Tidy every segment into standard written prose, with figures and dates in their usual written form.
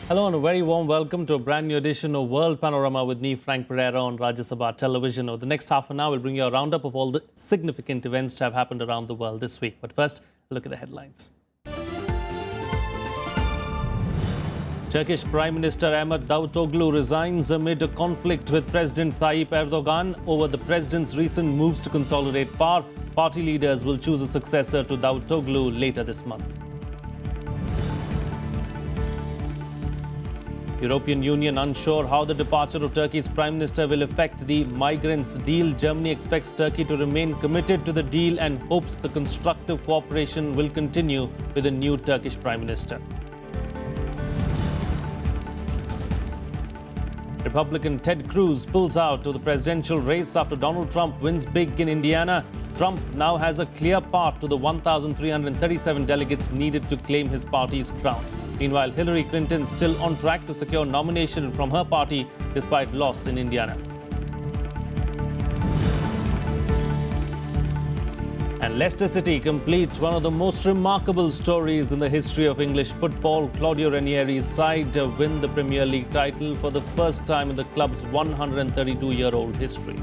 Hello and a very warm welcome to a brand new edition of World Panorama with me, Frank Pereira, on Rajya Sabha television. Over the next half an hour, we'll bring you a roundup of all the significant events to have happened around the world this week. But first, a look at the headlines. Turkish Prime Minister Ahmet Davutoglu resigns amid a conflict with President Tayyip Erdogan over the president's recent moves to consolidate power. Party leaders will choose a successor to Davutoglu later this month. European Union unsure how the departure of Turkey's Prime Minister will affect the migrants deal. Germany expects Turkey to remain committed to the deal and hopes the constructive cooperation will continue with the new Turkish Prime Minister. Republican Ted Cruz pulls out of the presidential race after Donald Trump wins big in Indiana. Trump now has a clear path to the 1,337 delegates needed to claim his party's crown. Meanwhile, Hillary Clinton still on track to secure nomination from her party despite loss in Indiana. And Leicester City completes one of the most remarkable stories in the history of English football. Claudio Ranieri's side win the Premier League title for the first time in the club's 132-year-old history.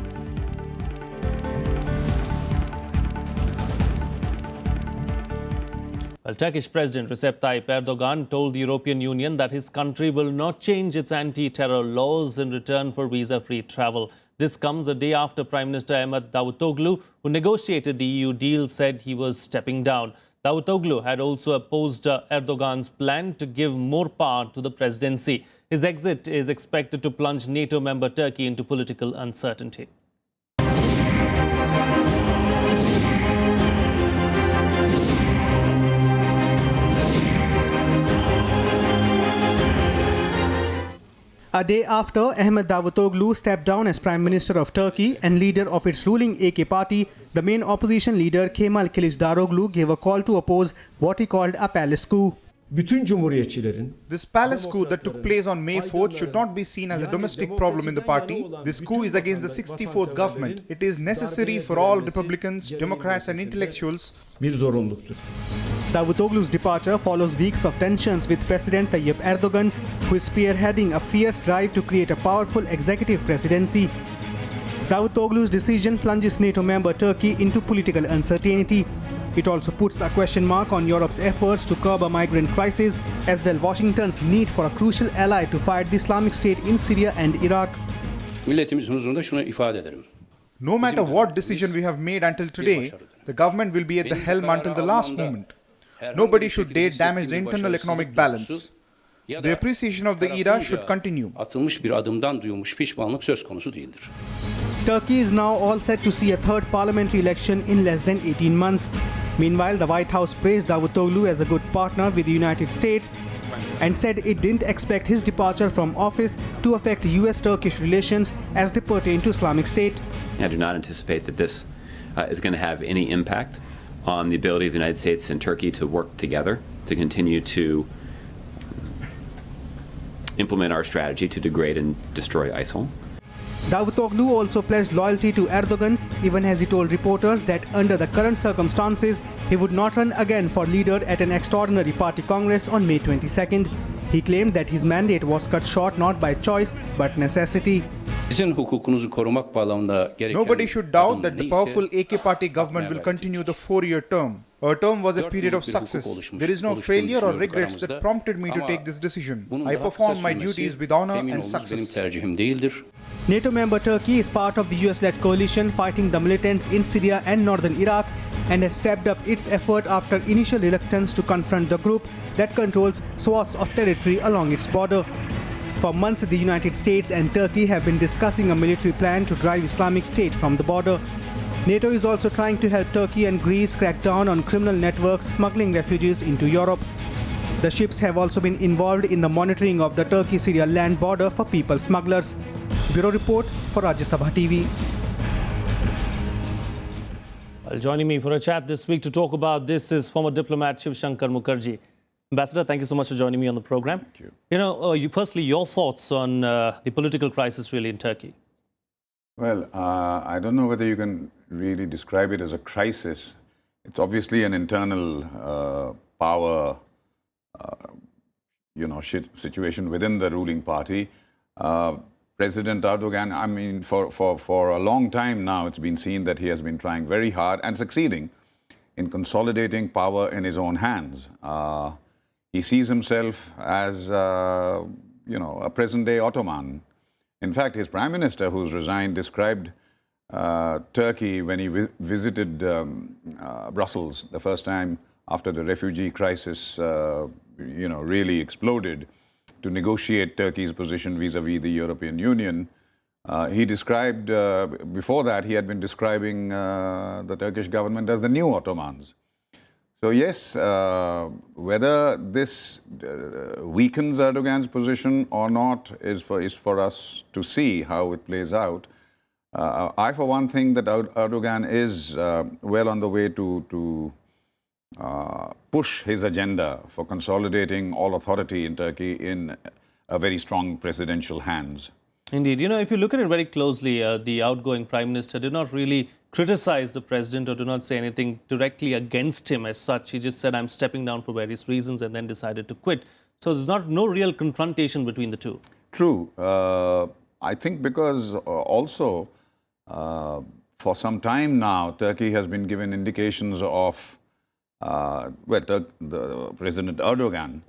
Well, Turkish President Recep Tayyip Erdogan told the European Union that his country will not change its anti-terror laws in return for visa-free travel. This comes a day after Prime Minister Ahmet Davutoglu, who negotiated the EU deal, said he was stepping down. Davutoglu had also opposed Erdogan's plan to give more power to the presidency. His exit is expected to plunge NATO member Turkey into political uncertainty. A day after Ahmet Davutoglu stepped down as Prime Minister of Turkey and leader of its ruling AK party, the main opposition leader Kemal Kılıçdaroğlu gave a call to oppose what he called a palace coup. This palace coup that took place on May 4th should not be seen as a domestic problem in the party. This coup is against the 64th government. It is necessary for all Republicans, Democrats and intellectuals. Davutoglu's departure follows weeks of tensions with President Tayyip Erdogan, who is spearheading a fierce drive to create a powerful executive presidency. Davutoglu's decision plunges NATO member Turkey into political uncertainty. It also puts a question mark on Europe's efforts to curb a migrant crisis, as well as Washington's need for a crucial ally to fight the Islamic State in Syria and Iraq. No matter what decision we have made until today, the government will be at the helm until the last moment. Nobody should dare damage the internal economic balance. The appreciation of the era should continue. Turkey is now all set to see a third parliamentary election in less than 18 months. Meanwhile, the White House praised Davutoglu as a good partner with the United States and said it didn't expect his departure from office to affect US-Turkish relations as they pertain to Islamic State. I do not anticipate that this is going to have any impact on the ability of the United States and Turkey to work together to continue to implement our strategy to degrade and destroy ISIL. Davutoglu also pledged loyalty to Erdogan, even as he told reporters that under the current circumstances, he would not run again for leader at an extraordinary party congress on May 22nd. He claimed that his mandate was cut short not by choice but necessity. Nobody should doubt that the powerful AK party government will continue the 4-year term. Our term was a period of success. There is no failure or regrets that prompted me to take this decision. I performed my duties with honor and success. NATO member Turkey is part of the US-led coalition fighting the militants in Syria and northern Iraq and has stepped up its effort after initial reluctance to confront the group that controls swaths of territory along its border. For months, the United States and Turkey have been discussing a military plan to drive Islamic State from the border. NATO is also trying to help Turkey and Greece crack down on criminal networks smuggling refugees into Europe. The ships have also been involved in the monitoring of the Turkey-Syria land border for people smugglers. Bureau Report for Rajya Sabha TV. Well, joining me for a chat this week to talk about this is former diplomat Shiv Shankar Mukherjee. Ambassador, thank you so much for joining me on the program. Thank you. You know, firstly, your thoughts on the political crisis really in Turkey. Well, I don't know whether you can really describe it as a crisis. It's obviously an internal power situation within the ruling party. President Erdogan, I mean, for a long time now, it's been seen that he has been trying very hard and succeeding in consolidating power in his own hands. He sees himself as, a present-day Ottoman. In fact, his prime minister, who's resigned, described Turkey when he visited Brussels the first time after the refugee crisis, really exploded, to negotiate Turkey's position vis-a-vis the European Union. He described, before that, he had been describing the Turkish government as the new Ottomans. So yes, whether this weakens Erdogan's position or not is for us to see how it plays out. I, for one, think that Erdogan is well on the way to push his agenda for consolidating all authority in Turkey in a very strong presidential hands. Indeed. If you look at it very closely, the outgoing Prime Minister did not really criticize the President or did not say anything directly against him as such. He just said, I'm stepping down for various reasons, and then decided to quit. So there's no real confrontation between the two. True. I think because also for some time now, Turkey has been given indications of, the President Erdogan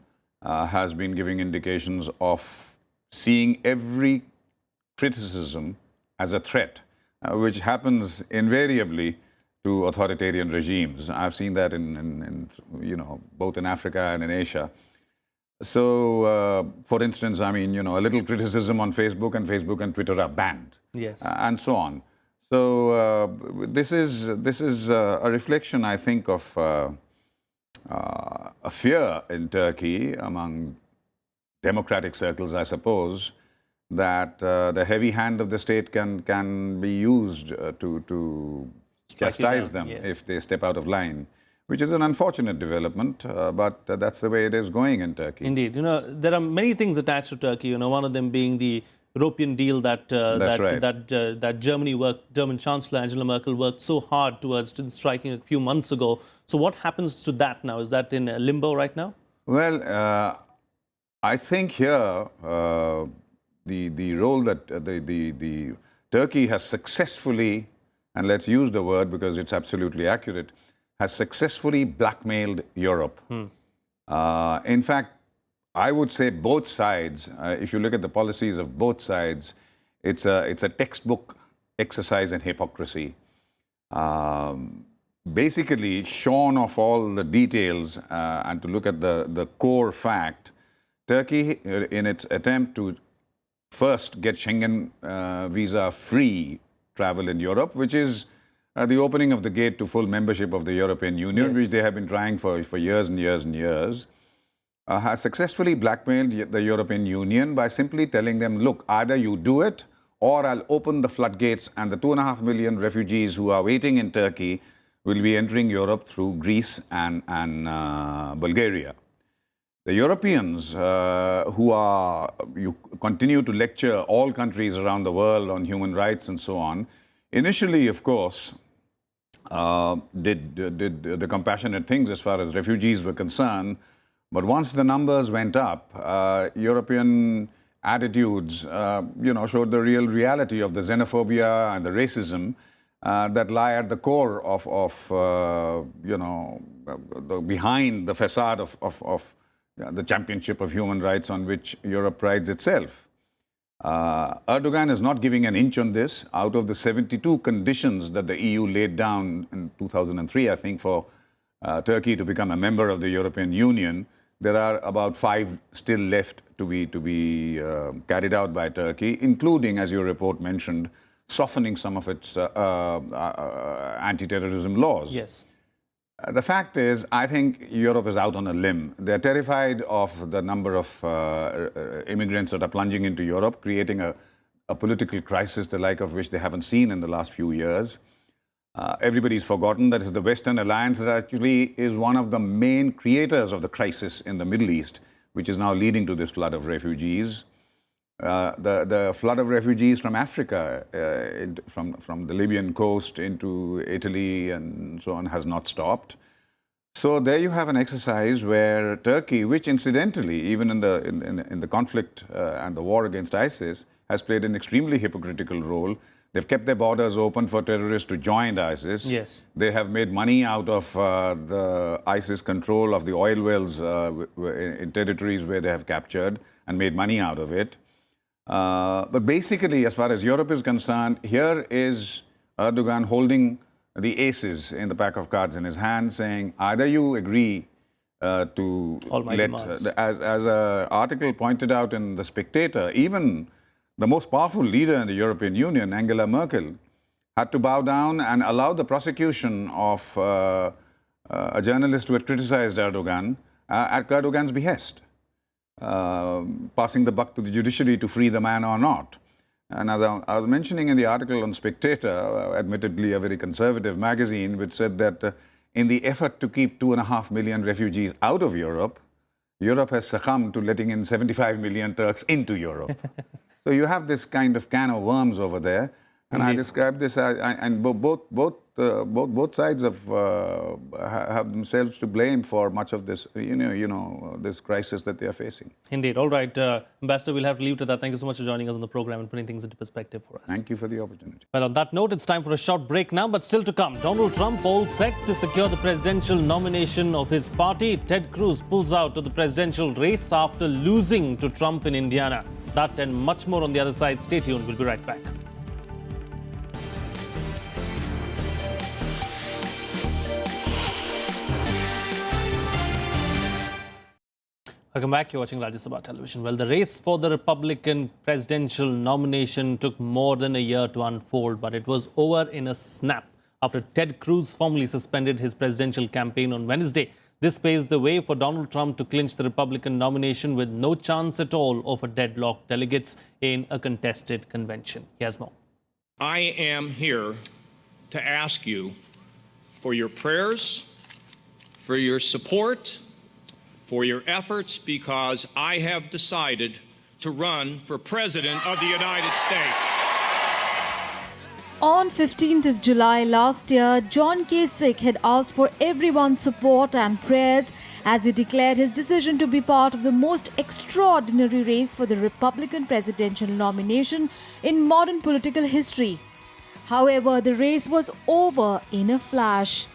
has been giving indications of seeing every criticism as a threat, which happens invariably to authoritarian regimes. I've seen that in both in Africa and in Asia. So, for instance, I mean, a little criticism on Facebook and Twitter are banned. Yes. And so on. So this is a reflection, I think, of a fear in Turkey among democratic circles, I suppose, that the heavy hand of the state can be used to chastise them if they step out of line, which is an unfortunate development, but that's the way it is going in Turkey. Indeed. There are many things attached to Turkey, one of them being the European deal that German Chancellor Angela Merkel worked so hard towards striking a few months ago. So what happens to that now? Is that in limbo right now? Well, I think here the role that the Turkey has successfully, and let's use the word because it's absolutely accurate, has successfully blackmailed Europe. In fact, I would say both sides, if you look at the policies of both sides, it's a textbook exercise in hypocrisy. Basically, shorn of all the details and to look at the core fact, Turkey, in its attempt to first get Schengen visa-free travel in Europe, which is the opening of the gate to full membership of the European Union, which they have been trying for years and years and years, has successfully blackmailed the European Union by simply telling them, look, either you do it or I'll open the floodgates and the 2.5 million refugees who are waiting in Turkey will be entering Europe through Greece and Bulgaria. The Europeans you continue to lecture all countries around the world on human rights and so on, initially, of course, did the compassionate things as far as refugees were concerned. But once the numbers went up, European attitudes, showed the real reality of the xenophobia and the racism that lie at the core of behind the facade of the championship of human rights on which Europe prides itself. Erdogan is not giving an inch on this. Out of the 72 conditions that the EU laid down in 2003, I think, for Turkey to become a member of the European Union, there are about 5 still left to be carried out by Turkey, including, as your report mentioned, softening some of its anti-terrorism laws. Yes. The fact is, I think Europe is out on a limb. They're terrified of the number of immigrants that are plunging into Europe, creating a political crisis, the like of which they haven't seen in the last few years. Everybody's forgotten that the Western Alliance that actually is one of the main creators of the crisis in the Middle East, which is now leading to this flood of refugees. The flood of refugees from Africa, from the Libyan coast into Italy and so on, has not stopped. So there you have an exercise where Turkey, which incidentally, even in the conflict and the war against ISIS, has played an extremely hypocritical role. They've kept their borders open for terrorists to join ISIS. Yes. They have made money out of the ISIS control of the oil wells in territories where they have captured and made money out of it. But basically, as far as Europe is concerned, here is Erdogan holding the aces in the pack of cards in his hand, saying either you agree to All my let, demands. as an article pointed out in The Spectator, even the most powerful leader in the European Union, Angela Merkel, had to bow down and allow the prosecution of a journalist who had criticized Erdogan at Erdogan's behest, passing the buck to the judiciary to free the man or not. And as I was mentioning in the article on Spectator, admittedly a very conservative magazine, which said that in the effort to keep 2.5 million refugees out of Europe, Europe has succumbed to letting in 75 million Turks into Europe. So you have this kind of can of worms over there. And I describe this as, and both sides have themselves to blame for much of this, this crisis that they are facing. Indeed. All right, Ambassador, we'll have to leave to that. Thank you so much for joining us on the program and putting things into perspective for us. Thank you for the opportunity. Well, on that note, it's time for a short break now, but still to come. Donald Trump all set to secure the presidential nomination of his party. Ted Cruz pulls out of the presidential race after losing to Trump in Indiana. That and much more on the other side. Stay tuned. We'll be right back. Welcome back. You're watching Rajya Sabha Television. Well, the race for the Republican presidential nomination took more than a year to unfold, but it was over in a snap after Ted Cruz formally suspended his presidential campaign on Wednesday. This paves the way for Donald Trump to clinch the Republican nomination with no chance at all of a deadlock delegates in a contested convention. Here's more. I am here to ask you for your prayers, for your support, for your efforts, because I have decided to run for President of the United States. On 15th of July last year, John Kasich had asked for everyone's support and prayers as he declared his decision to be part of the most extraordinary race for the Republican presidential nomination in modern political history. However, the race was over in a flash.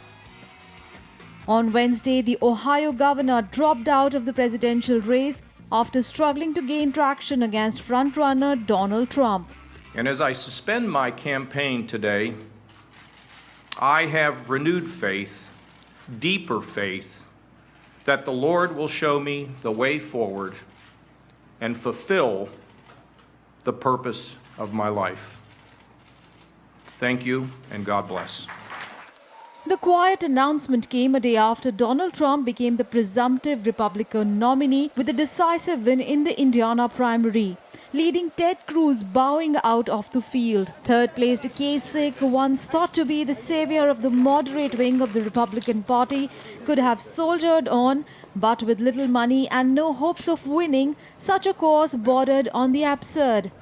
On Wednesday, the Ohio governor dropped out of the presidential race after struggling to gain traction against frontrunner Donald Trump. And as I suspend my campaign today, I have renewed faith, deeper faith, that the Lord will show me the way forward and fulfill the purpose of my life. Thank you, and God bless. The quiet announcement came a day after Donald Trump became the presumptive Republican nominee with a decisive win in the Indiana primary, leading Ted Cruz bowing out of the field. Third-placed Kasich, once thought to be the savior of the moderate wing of the Republican Party, could have soldiered on, but with little money and no hopes of winning, such a course bordered on the absurd.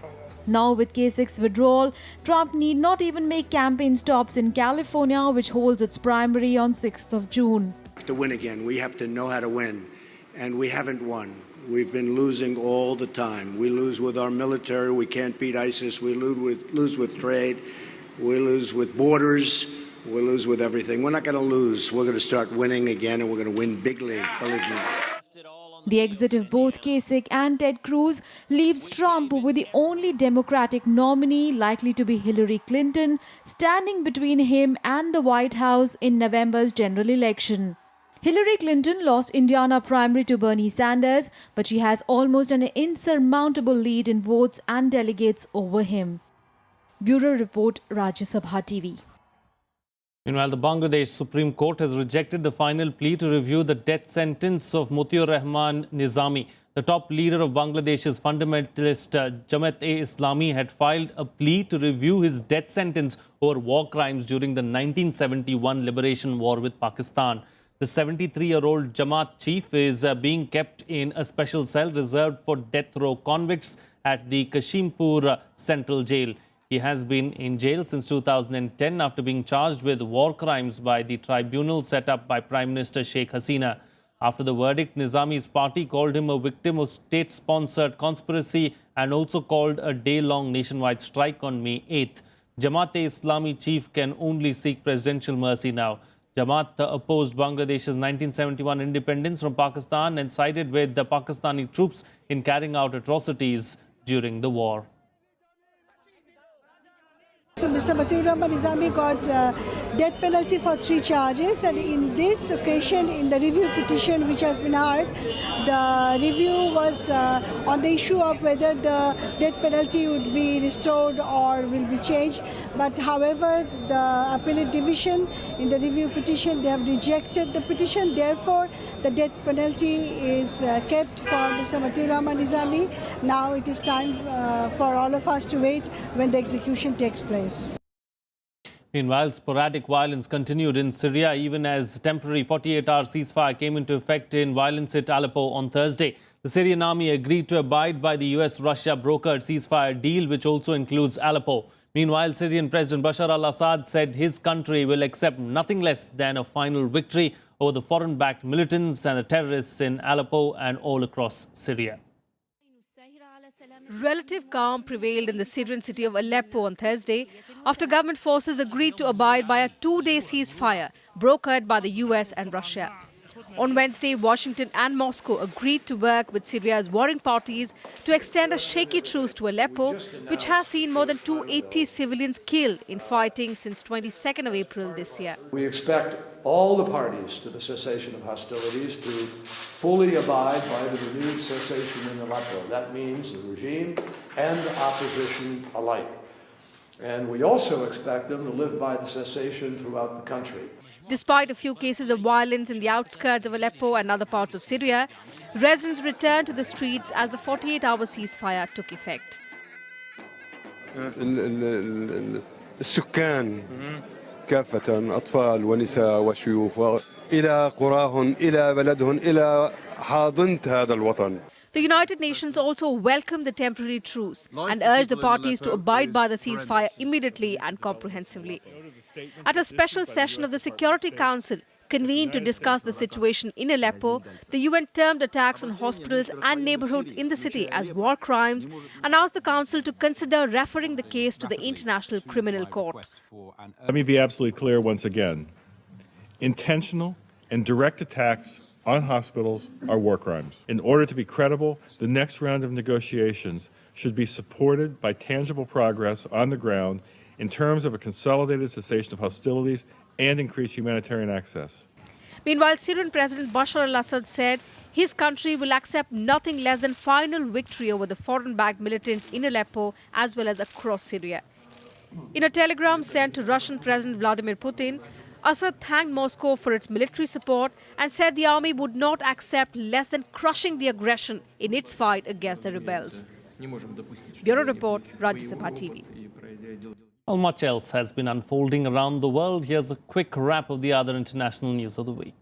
Now, with Kasich's withdrawal, Trump need not even make campaign stops in California, which holds its primary on 6th of June. To win again, we have to know how to win, and we haven't won. We've been losing all the time. We lose with our military. We can't beat ISIS. We lose with trade. We lose with borders. We lose with everything. We're not going to lose. We're going to start winning again, and we're going to win big league. Believe me. The exit of both Kasich and Ted Cruz leaves Trump with the only Democratic nominee, likely to be Hillary Clinton, standing between him and the White House in November's general election. Hillary Clinton lost Indiana primary to Bernie Sanders, but she has almost an insurmountable lead in votes and delegates over him. Bureau Report, Rajya Sabha TV. Meanwhile, the Bangladesh Supreme Court has rejected the final plea to review the death sentence of Mutiur Rahman Nizami. The top leader of Bangladesh's fundamentalist Jamaat-e-Islami had filed a plea to review his death sentence over war crimes during the 1971 liberation war with Pakistan. The 73-year-old Jamaat chief is being kept in a special cell reserved for death row convicts at the Kashimpur Central Jail. He has been in jail since 2010 after being charged with war crimes by the tribunal set up by Prime Minister Sheikh Hasina. After the verdict, Nizami's party called him a victim of state-sponsored conspiracy and also called a day-long nationwide strike on May 8th. Jamaat-e-Islami chief can only seek presidential mercy now. Jamaat opposed Bangladesh's 1971 independence from Pakistan and sided with the Pakistani troops in carrying out atrocities during the war. Mr. Mukherjee Nizami got death penalty for 3 charges, and in this occasion, in the review petition which has been heard, the review was on the issue of whether the death penalty would be restored or will be changed. But however, the appellate division in the review petition, they have rejected the petition. Therefore, the death penalty is kept for Mr. Mukherjee Nizami. Now it is time for all of us to wait when the execution takes place. Meanwhile, sporadic violence continued in Syria even as temporary 48-hour ceasefire came into effect in violence-hit Aleppo on Thursday. The Syrian army agreed to abide by the US-Russia brokered ceasefire deal, which also includes Aleppo. Meanwhile, Syrian President Bashar al-Assad said his country will accept nothing less than a final victory over the foreign-backed militants and the terrorists in Aleppo and all across Syria. Relative calm prevailed in the Syrian city of Aleppo on Thursday after government forces agreed to abide by a 2-day ceasefire brokered by the US and Russia. On Wednesday, Washington and Moscow agreed to work with Syria's warring parties to extend a shaky truce to Aleppo, which has seen more than 280 civilians killed in fighting since 22nd of April this year. We expect all the parties to the cessation of hostilities to fully abide by the renewed cessation in Aleppo. That means the regime and the opposition alike. And we also expect them to live by the cessation throughout the country. Despite a few cases of violence in the outskirts of Aleppo and other parts of Syria, residents returned to the streets as the 48-hour ceasefire took effect. السكان كافة أطفال ونساء وشيوخ إلى قراهم إلى بلدهم إلى حاضنة هذا الوطن. The United Nations also welcomed the temporary truce and urged the parties to abide by the ceasefire immediately and comprehensively. At a special session of the Security Council convened to discuss the situation in Aleppo, the UN termed attacks on hospitals and neighborhoods in the city as war crimes and asked the Council to consider referring the case to the International Criminal Court. Let me be absolutely clear once again. Intentional and direct attacks on hospitals are war crimes. In order to be credible, the next round of negotiations should be supported by tangible progress on the ground in terms of a consolidated cessation of hostilities and increased humanitarian access. Meanwhile, Syrian President Bashar al-Assad said his country will accept nothing less than final victory over the foreign-backed militants in Aleppo as well as across Syria. In a telegram sent to Russian President Vladimir Putin, Assad thanked Moscow for its military support and said the army would not accept less than crushing the aggression in its fight against the rebels. Bureau Report, Rajya Sabha TV. Well, much else has been unfolding around the world. Here's a quick wrap of the other international news of the week.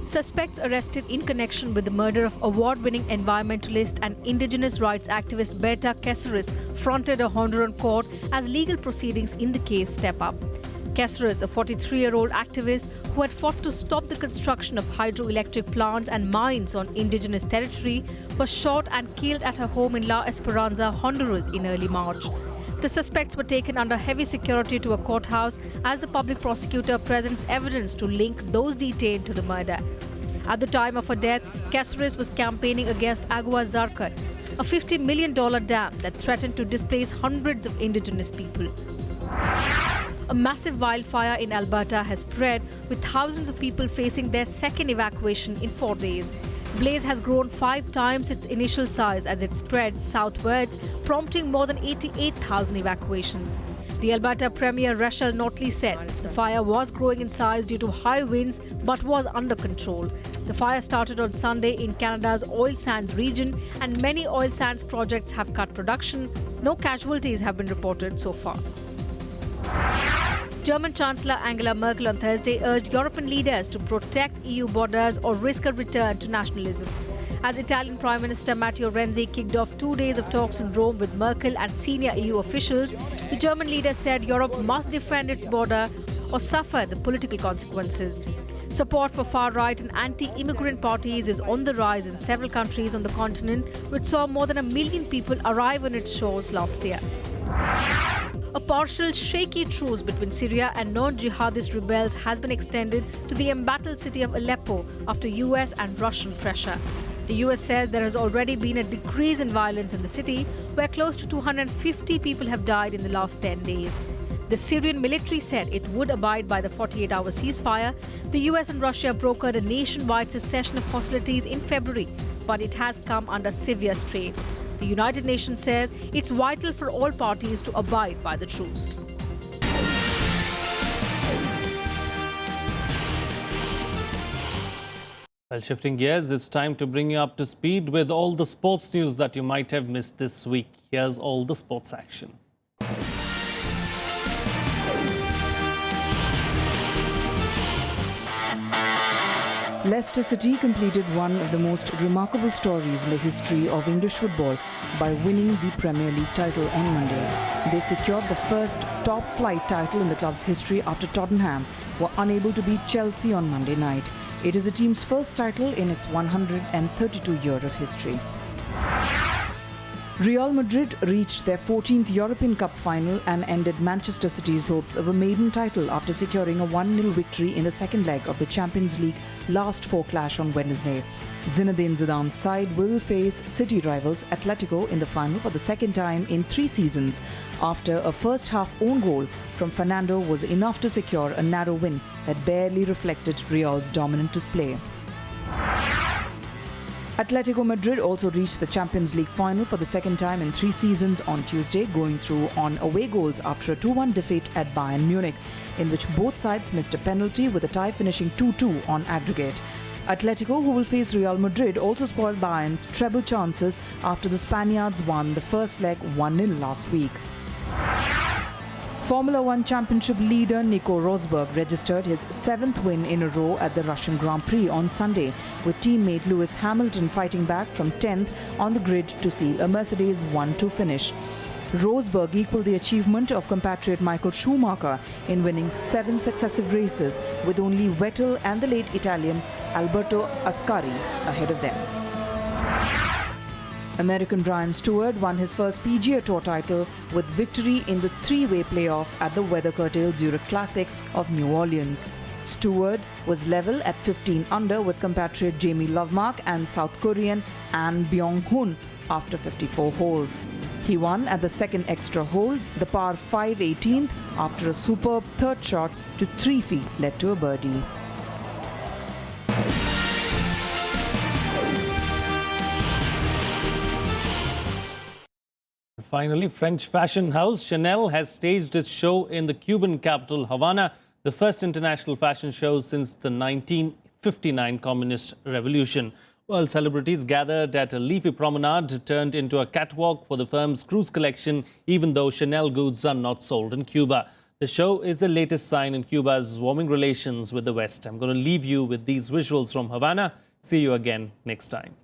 Suspects arrested in connection with the murder of award-winning environmentalist and indigenous rights activist Berta Cáceres fronted a Honduran court as legal proceedings in the case step up. Cáceres, a 43-year-old activist who had fought to stop the construction of hydroelectric plants and mines on indigenous territory, was shot and killed at her home in La Esperanza, Honduras in early March. The suspects were taken under heavy security to a courthouse as the public prosecutor presents evidence to link those detained to the murder. At the time of her death, Cáceres was campaigning against Agua Zarcat, a $50 million dam that threatened to displace hundreds of indigenous people. A massive wildfire in Alberta has spread, with thousands of people facing their second evacuation in 4 days. The blaze has grown 5 times its initial size as it spread southwards, prompting more than 88,000 evacuations. The Alberta Premier Rachel Notley said the fire was growing in size due to high winds but was under control. The fire started on Sunday in Canada's oil sands region, and many oil sands projects have cut production. No casualties have been reported so far. German Chancellor Angela Merkel on Thursday urged European leaders to protect EU borders or risk a return to nationalism. As Italian Prime Minister Matteo Renzi kicked off 2 days of talks in Rome with Merkel and senior EU officials, the German leader said Europe must defend its border or suffer the political consequences. Support for far-right and anti-immigrant parties is on the rise in several countries on the continent, which saw more than 1 million people arrive on its shores last year. A partial shaky truce between Syria and non-jihadist rebels has been extended to the embattled city of Aleppo after US and Russian pressure. The US says there has already been a decrease in violence in the city, where close to 250 people have died in the last 10 days. The Syrian military said it would abide by the 48-hour ceasefire. The US and Russia brokered a nationwide cessation of hostilities in February, but it has come under severe strain. The United Nations says it's vital for all parties to abide by the truce. Well, shifting gears, it's time to bring you up to speed with all the sports news that you might have missed this week. Here's all the sports action. Leicester City completed one of the most remarkable stories in the history of English football by winning the Premier League title on Monday. They secured the first top-flight title in the club's history after Tottenham were unable to beat Chelsea on Monday night. It is the team's first title in its 132-year of history. Real Madrid reached their 14th European Cup final and ended Manchester City's hopes of a maiden title after securing a 1-0 victory in the second leg of the Champions League last four clash on Wednesday. Zinedine Zidane's side will face City rivals Atletico in the final for the second time in 3 seasons after a first-half own goal from Fernando was enough to secure a narrow win that barely reflected Real's dominant display. Atletico Madrid also reached the Champions League final for the second time in 3 seasons on Tuesday, going through on away goals after a 2-1 defeat at Bayern Munich, in which both sides missed a penalty with a tie finishing 2-2 on aggregate. Atletico, who will face Real Madrid, also spoiled Bayern's treble chances after the Spaniards won the first leg 1-0 last week. Formula One Championship leader Nico Rosberg registered his 7th win in a row at the Russian Grand Prix on Sunday, with teammate Lewis Hamilton fighting back from 10th on the grid to seal a Mercedes 1-2 finish. Rosberg equaled the achievement of compatriot Michael Schumacher in winning 7 successive races, with only Vettel and the late Italian Alberto Ascari ahead of them. American Brian Stewart won his first PGA Tour title with victory in the 3-way playoff at the weather-curtailed Zurich Classic of New Orleans. Stewart was level at 15 under with compatriot Jamie Lovemark and South Korean An Byung-hun after 54 holes. He won at the second extra hole, the par 5 18th, after a superb third shot to 3 feet led to a birdie. Finally, French fashion house Chanel has staged its show in the Cuban capital, Havana, the first international fashion show since the 1959 Communist Revolution. World celebrities gathered at a leafy promenade turned into a catwalk for the firm's cruise collection, even though Chanel goods are not sold in Cuba. The show is the latest sign in Cuba's warming relations with the West. I'm going to leave you with these visuals from Havana. See you again next time.